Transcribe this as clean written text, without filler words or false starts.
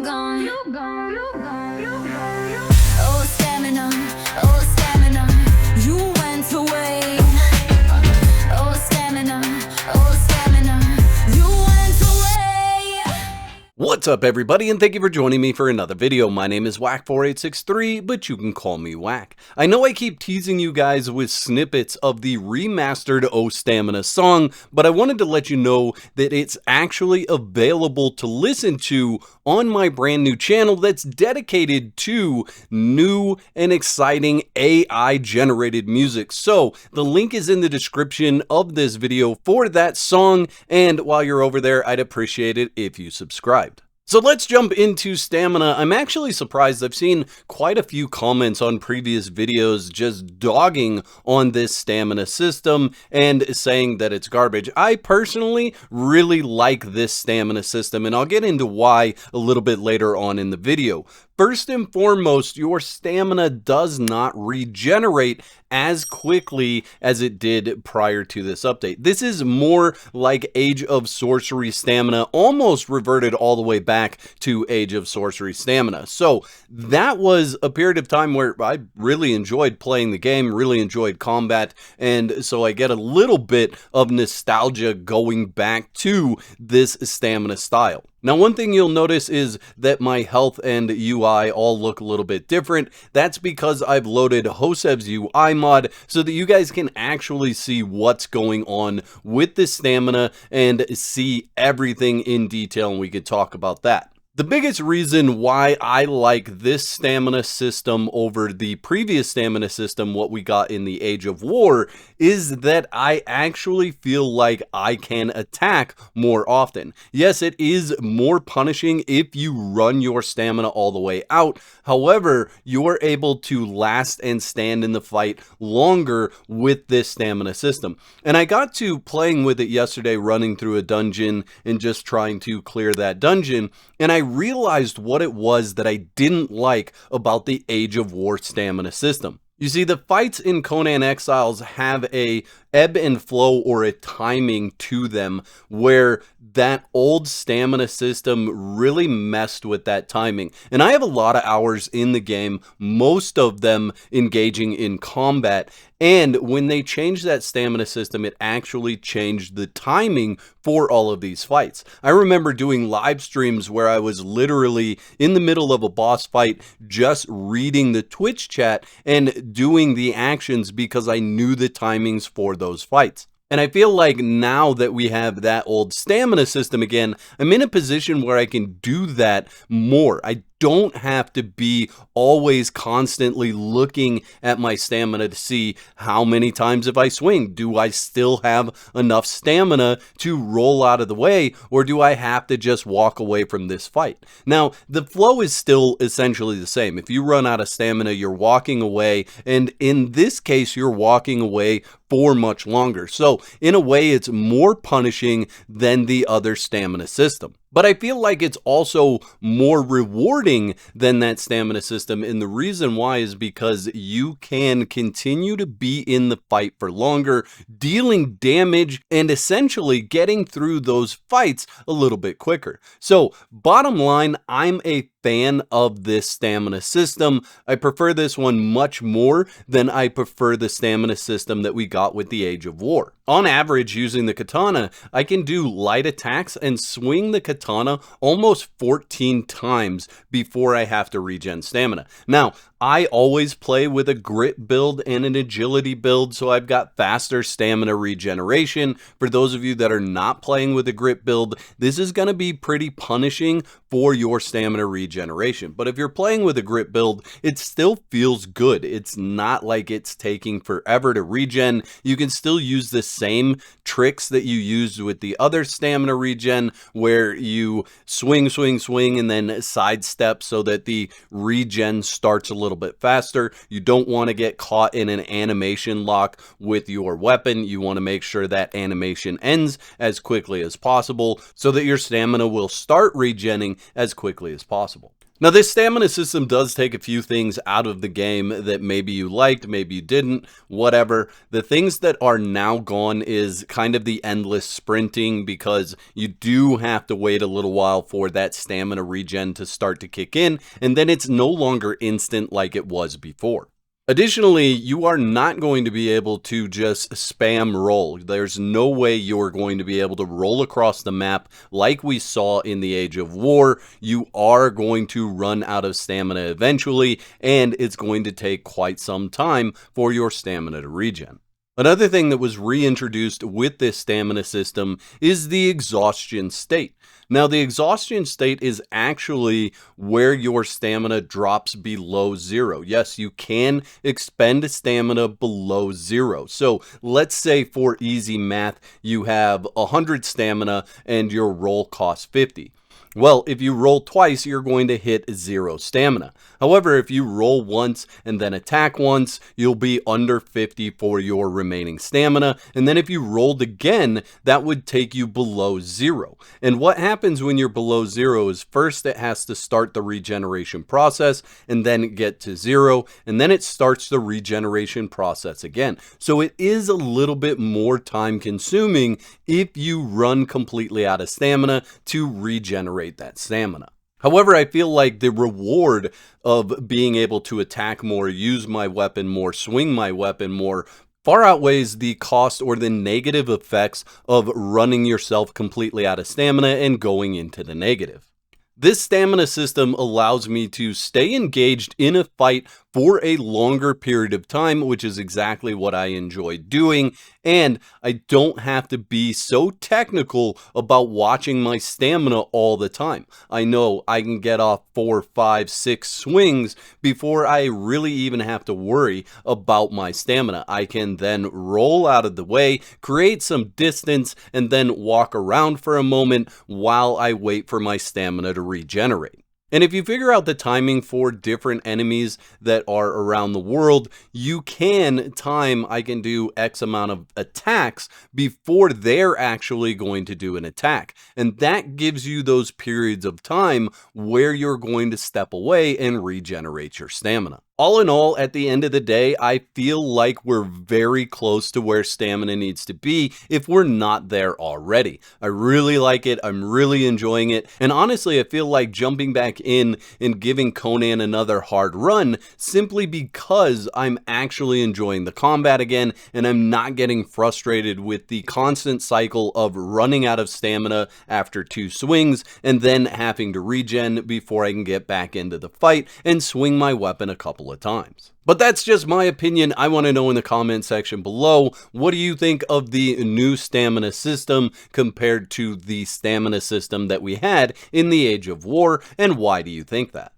gone. Oh, stamina, oh, stamina, you went away. Oh, stamina, oh, stamina, you went away. What's up, everybody, and thank you for joining me for another video. My name is Whack4863, but you can call me Whack. I know I keep teasing you guys with snippets of the remastered Oh Stamina song, but I wanted to let you know that it's actually available to listen to on my brand new channel that's dedicated to new and exciting AI generated music. So the link is in the description of this video for that song, and while you're over there, I'd appreciate it if you subscribed. So let's jump into stamina. I'm actually surprised. I've seen quite a few comments on previous videos just dogging on this stamina system and saying that it's garbage. I personally really like this stamina system, and I'll get into why a little bit later on in the video. First and foremost, your stamina does not regenerate as quickly as it did prior to this update. This is more like Age of Sorcery stamina, almost reverted all the way back to Age of Sorcery stamina. So that was a period of time where I really enjoyed playing the game, really enjoyed combat, and so I get a little bit of nostalgia going back to this stamina style. Now, one thing you'll notice is that my health and UI all look a little bit different. That's because I've loaded Hosev's UI mod so that you guys can actually see what's going on with the stamina and see everything in detail, and we could talk about that. The biggest reason why I like this stamina system over the previous stamina system, what we got in the Age of War, is that I actually feel like I can attack more often. Yes, it is more punishing if you run your stamina all the way out. However, you're able to last and stand in the fight longer with this stamina system. And I got to playing with it yesterday, running through a dungeon and just trying to clear that dungeon. And I realized what it was that I didn't like about the Age of War stamina system. You see, the fights in Conan Exiles have a ebb and flow or a timing to them where that old stamina system really messed with that timing. And I have a lot of hours in the game, most of them engaging in combat. And when they changed that stamina system, it actually changed the timing for all of these fights. I remember doing live streams where I was literally in the middle of a boss fight, just reading the Twitch chat and doing the actions because I knew the timings for those fights. And I feel like now that we have that old stamina system again, I'm in a position where I can do that more. I don't have to be always constantly looking at my stamina to see how many times if I swing, do I still have enough stamina to roll out of the way, or do I have to just walk away from this fight? Now, the flow is still essentially the same. If you run out of stamina, you're walking away, and in this case, you're walking away for much longer. So in a way, it's more punishing than the other stamina system. But I feel like it's also more rewarding than that stamina system, and the reason why is because you can continue to be in the fight for longer, dealing damage and essentially getting through those fights a little bit quicker. So bottom line, I'm a fan of this stamina system. I prefer this one much more than I prefer the stamina system that we got with the Age of War. On average, using the katana, I can do light attacks and swing the katana almost 14 times before I have to regen stamina. Now, I always play with a grit build and an agility build, so I've got faster stamina regeneration. For those of you that are not playing with a grit build, this is going to be pretty punishing for your stamina regeneration. But if you're playing with a grit build, it still feels good. It's not like it's taking forever to regen. You can still use the same tricks that you used with the other stamina regen, where you swing, and then sidestep so that the regen starts a little bit faster. You don't want to get caught in an animation lock with your weapon. You want to make sure that animation ends as quickly as possible so that your stamina will start regenning as quickly as possible. Now, this stamina system does take a few things out of the game that maybe you liked, maybe you didn't, whatever. The things that are now gone is kind of the endless sprinting, because you do have to wait a little while for that stamina regen to start to kick in, and then it's no longer instant like it was before. Additionally, you are not going to be able to just spam roll. There's no way you're going to be able to roll across the map like we saw in the Age of War. You are going to run out of stamina eventually, and it's going to take quite some time for your stamina to regen. Another thing that was reintroduced with this stamina system is the exhaustion state. Now, the exhaustion state is actually where your stamina drops below zero. Yes, you can expend stamina below zero. So let's say for easy math, you have 100 stamina and your roll costs 50. Well, if you roll twice, you're going to hit 0 stamina. However, if you roll once and then attack once, you'll be under 50 for your remaining stamina. And then if you rolled again, that would take you below 0. And what happens when you're below 0 is first it has to start the regeneration process and then get to 0. And then it starts the regeneration process again. So it is a little bit more time consuming if you run completely out of stamina to regenerate that stamina. However, I feel like the reward of being able to attack more, use my weapon more, swing my weapon more, far outweighs the cost or the negative effects of running yourself completely out of stamina and going into the negative. This stamina system allows me to stay engaged in a fight for a longer period of time, which is exactly what I enjoy doing, and I don't have to be so technical about watching my stamina all the time. I know I can get off 4, 5, 6 swings before I really even have to worry about my stamina. I can then roll out of the way, create some distance, and then walk around for a moment while I wait for my stamina to regenerate. And if you figure out the timing for different enemies that are around the world, you can time, I can do X amount of attacks before they're actually going to do an attack. And that gives you those periods of time where you're going to step away and regenerate your stamina. All in all, at the end of the day, I feel like we're very close to where stamina needs to be if we're not there already. I really like it. I'm really enjoying it. And honestly, I feel like jumping back in and giving Conan another hard run simply because I'm actually enjoying the combat again and I'm not getting frustrated with the constant cycle of running out of stamina after 2 swings and then having to regen before I can get back into the fight and swing my weapon a couple of times. But that's just my opinion. I want to know in the comment section below, what do you think of the new stamina system compared to the stamina system that we had in the Age of War, and why do you think that?